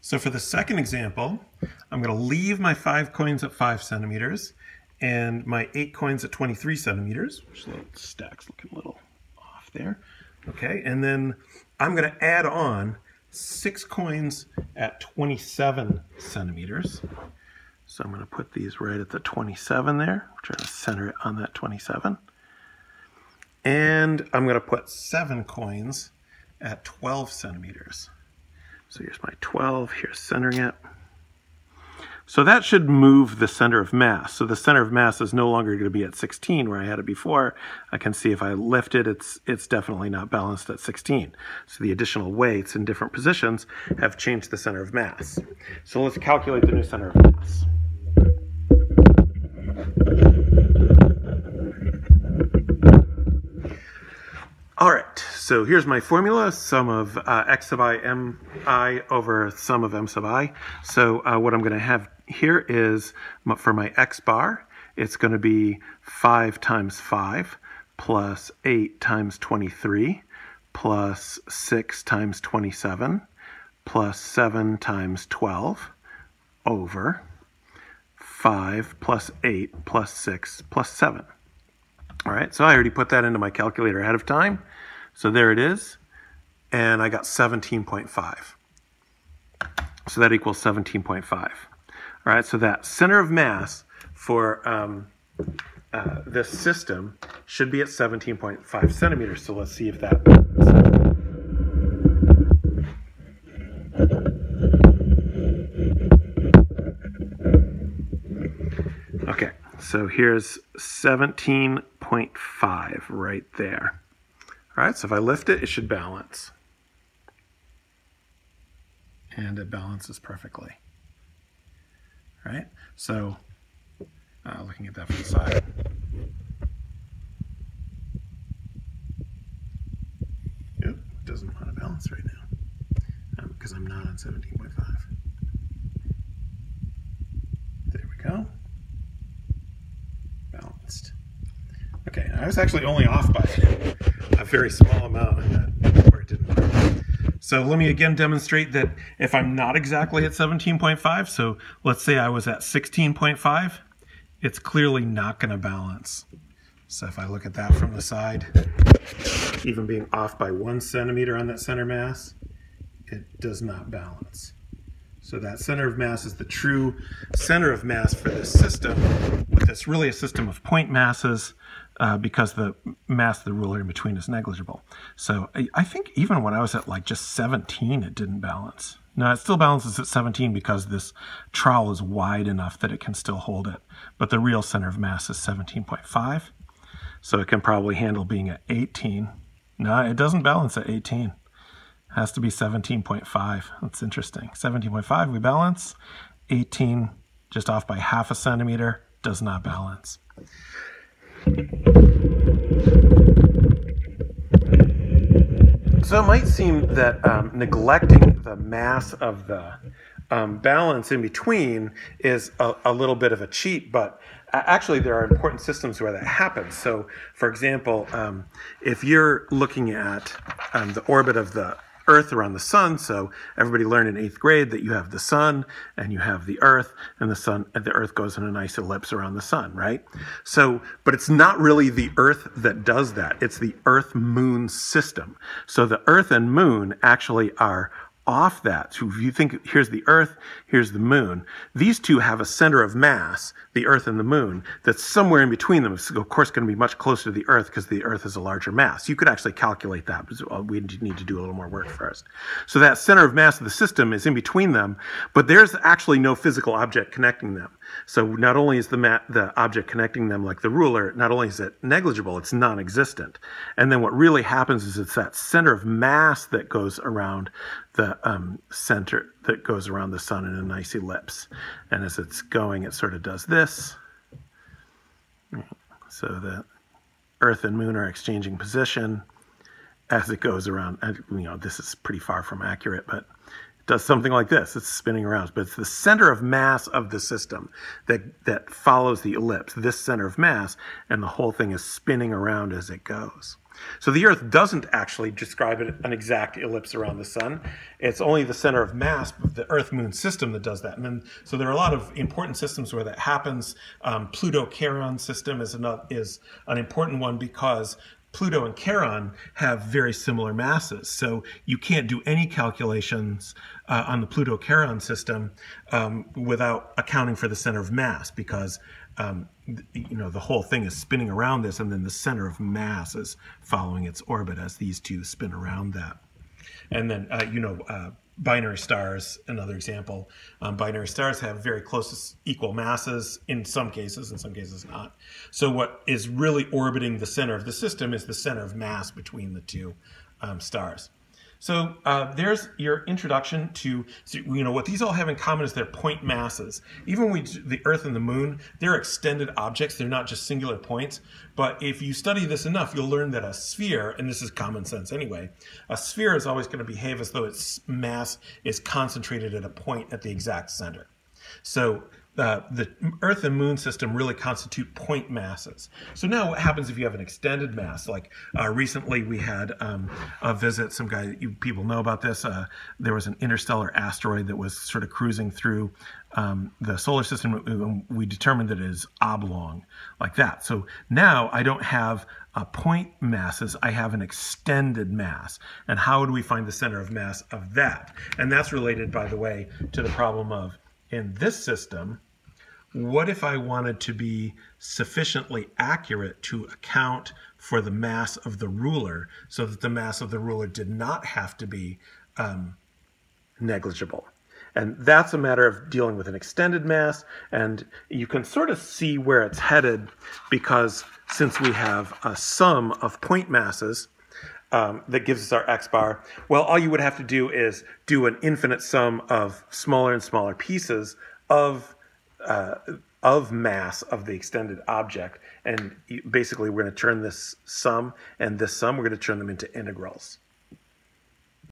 So for the second example, I'm going to leave my 5 coins at 5 centimeters and my 8 coins at 23 centimeters, which the stack's looking a little off there. Okay, and then I'm going to add on 6 coins at 27 centimeters. So I'm going to put these right at the 27 there. We're trying to center it on that 27. And I'm going to put 7 coins at 12 centimeters. So here's my 12, here's centering it. So that should move the center of mass. So the center of mass is no longer going to be at 16 where I had it before. I can see if I lift it, it's definitely not balanced at 16. So the additional weights in different positions have changed the center of mass. So let's calculate the new center of mass. All right, so here's my formula, sum of x sub I mi over sum of m sub I. So what I'm going to have here is, for my x bar, it's going to be 5 times 5 plus 8 times 23 plus 6 times 27 plus 7 times 12 over 5 plus 8 plus 6 plus 7. All right, so I already put that into my calculator ahead of time. So there it is, and I got 17.5. So that equals 17.5. All right, so that center of mass for this system should be at 17.5 centimeters. So let's see if that Okay, so here's 17.5 right there. All right, so if I lift it, it should balance. And it balances perfectly. All right, so looking at that from the side. It doesn't want to balance right now because I'm not on 17.5. There we go. Balanced. Okay, I was actually only off by a very small amount on that where it didn't work. So let me again demonstrate that if I'm not exactly at 17.5, so let's say I was at 16.5, it's clearly not going to balance. So if I look at that from the side, even being off by 1 centimeter on that center mass, it does not balance. So that center of mass is the true center of mass for this system, with it's really a system of point masses because the mass of the ruler in between is negligible. So I think even when I was at like just 17, it didn't balance. No, it still balances at 17 because this trowel is wide enough that it can still hold it. But the real center of mass is 17.5. So it can probably handle being at 18. No, it doesn't balance at 18. Has to be 17.5. That's interesting. 17.5 we balance. 18 just off by half a centimeter does not balance. So it might seem that neglecting the mass of the balance in between is a little bit of a cheat, but actually there are important systems where that happens. So for example, if you're looking at the orbit of the Earth around the sun, so everybody learned in 8th grade that you have the sun and you have the Earth, and the Earth goes in a nice ellipse around the sun, right? So, but it's not really the Earth that does that. It's the Earth-Moon system. So the Earth and Moon actually are off that. So if you think here's the Earth, here's the Moon, these two have a center of mass, the Earth and the Moon, that's somewhere in between them. It's of course going to be much closer to the Earth because the Earth is a larger mass. You could actually calculate that, but we need to do a little more work first. So that center of mass of the system is in between them, but there's actually no physical object connecting them. So not only is the object connecting them, like the ruler, not only is it negligible, it's non-existent. And then what really happens is it's that center of mass that goes around the center, that goes around the sun in a nice ellipse. And as it's going, it sort of does this. So the Earth and Moon are exchanging position as it goes around. You know, this is pretty far from accurate, but it does something like this. It's spinning around, but it's the center of mass of the system that follows the ellipse, this center of mass, and the whole thing is spinning around as it goes. So the Earth doesn't actually describe an exact ellipse around the sun. It's only the center of mass of the Earth-Moon system that does that. And then, so there are a lot of important systems where that happens. Pluto-Charon system is an important one because Pluto and Charon have very similar masses. So you can't do any calculations on the Pluto-Charon system without accounting for the center of mass, because the whole thing is spinning around this, and then the center of mass is following its orbit as these two spin around that. And then, binary stars, another example. Binary stars have very close equal masses in some cases not. So what is really orbiting the center of the system is the center of mass between the two stars. So there's your introduction to, what these all have in common is they're point masses. Even the Earth and the Moon, they're extended objects. They're not just singular points. But if you study this enough, you'll learn that a sphere, and this is common sense anyway, a sphere is always going to behave as though its mass is concentrated at a point at the exact center. So the Earth and Moon system really constitute point masses. So now what happens if you have an extended mass? Like recently we had a visit, some guy, people know about this, there was an interstellar asteroid that was sort of cruising through the solar system, and we determined that it is oblong, like that. So now I don't have point masses, I have an extended mass. And how do we find the center of mass of that? And that's related, by the way, to the problem of, in this system, what if I wanted to be sufficiently accurate to account for the mass of the ruler so that the mass of the ruler did not have to be negligible? And that's a matter of dealing with an extended mass, and you can sort of see where it's headed, because since we have a sum of point masses that gives us our x bar, well, all you would have to do is do an infinite sum of smaller and smaller pieces of mass of the extended object, and basically we're going to turn this sum and this sum, we're going to turn them into integrals.